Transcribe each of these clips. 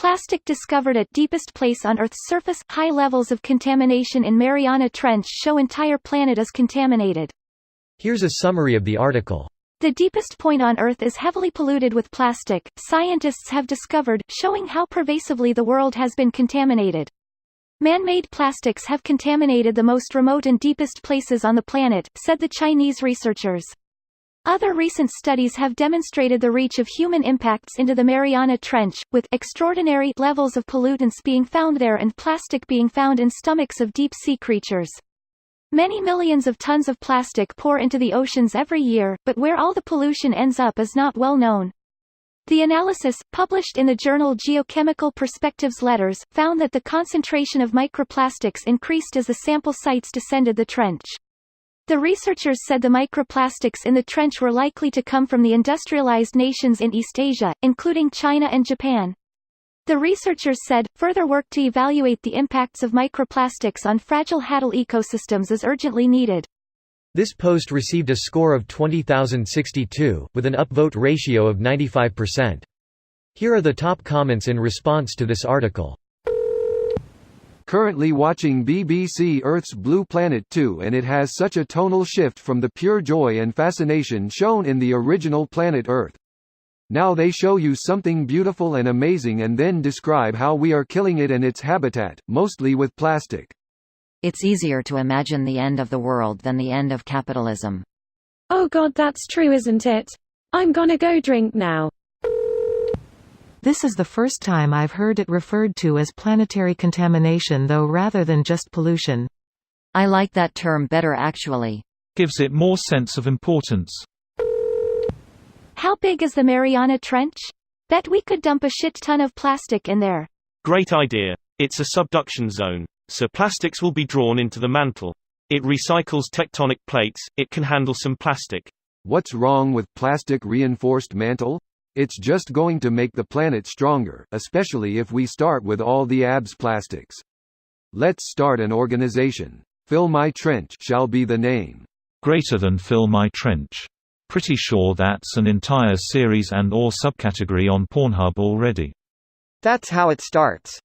Plastic discovered at deepest place on Earth's surface. High levels of contamination in Mariana Trench show entire planet is contaminated. Here's a summary of the article. The deepest point on Earth is heavily polluted with plastic, scientists have discovered, showing how pervasively the world has been contaminated. Man-made plastics have contaminated the most remote and deepest places on the planet, said the Chinese researchers. Other recent studies have demonstrated the reach of human impacts into the Mariana Trench, with extraordinary levels of pollutants being found there and plastic being found in stomachs of deep-sea creatures. Many millions of tons of plastic pour into the oceans every year, but where all the pollution ends up is not well known. The analysis, published in the journal Geochemical Perspectives Letters, found that the concentration of microplastics increased as the sample sites descended the trench. The researchers said the microplastics in the trench were likely to come from the industrialized nations in East Asia, including China and Japan. The researchers said, further work to evaluate the impacts of microplastics on fragile haddle ecosystems is urgently needed. This post received a score of 20,062, with an upvote ratio of 95%. Here are the top comments in response to this article. Currently watching BBC Earth's Blue Planet 2 and it has such a tonal shift from the pure joy and fascination shown in the original Planet Earth. Now they show you something beautiful and amazing and then describe how we are killing it and its habitat, mostly with plastic. It's easier to imagine the end of the world than the end of capitalism. Oh God, that's true, isn't it? I'm gonna go drink now. This is the first time I've heard it referred to as planetary contamination though rather than just pollution. I like that term better actually. Gives it more sense of importance. How big is the Mariana Trench? Bet we could dump a shit ton of plastic in there. Great idea. It's a subduction zone, so plastics will be drawn into the mantle. It recycles tectonic plates, it can handle some plastic. What's wrong with plastic reinforced mantle? It's just going to make the planet stronger, especially if we start with all the ABS plastics. Let's start an organization. Fill My Trench shall be the name. Greater than Fill My Trench. Pretty sure that's an entire series and/or subcategory on Pornhub already. That's how it starts.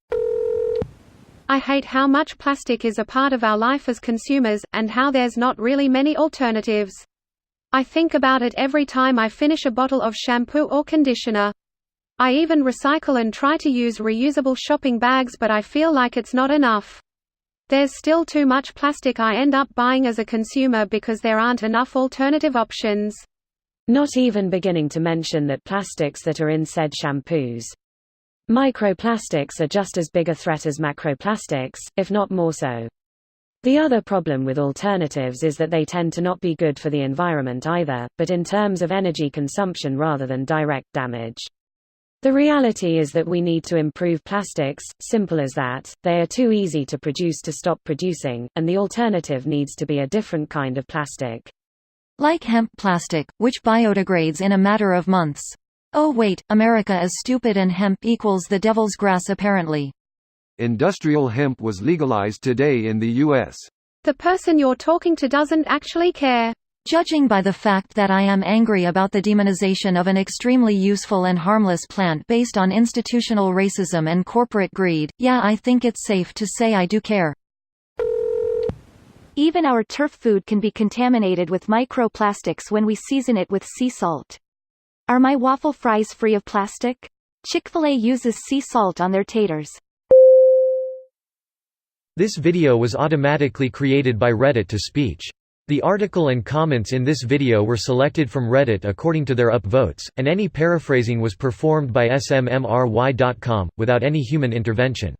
I hate how much plastic is a part of our life as consumers, and how there's not really many alternatives. I think about it every time I finish a bottle of shampoo or conditioner. I even recycle and try to use reusable shopping bags, but I feel like it's not enough. There's still too much plastic I end up buying as a consumer because there aren't enough alternative options. Not even beginning to mention that plastics that are in said shampoos. Microplastics are just as big a threat as macroplastics, if not more so. The other problem with alternatives is that they tend to not be good for the environment either, but in terms of energy consumption rather than direct damage. The reality is that we need to improve plastics, simple as that. They are too easy to produce to stop producing, and the alternative needs to be a different kind of plastic. Like hemp plastic, which biodegrades in a matter of months. Oh wait, America is stupid and hemp equals the devil's grass apparently. Industrial hemp was legalized today in the U.S. The person you're talking to doesn't actually care. Judging by the fact that I am angry about the demonization of an extremely useful and harmless plant based on institutional racism and corporate greed, yeah, I think it's safe to say I do care. Even our turf food can be contaminated with microplastics when we season it with sea salt. Are my waffle fries free of plastic? Chick-fil-A uses sea salt on their taters. This video was automatically created by Reddit to speech. The article and comments in this video were selected from Reddit according to their upvotes, and any paraphrasing was performed by smmry.com, without any human intervention.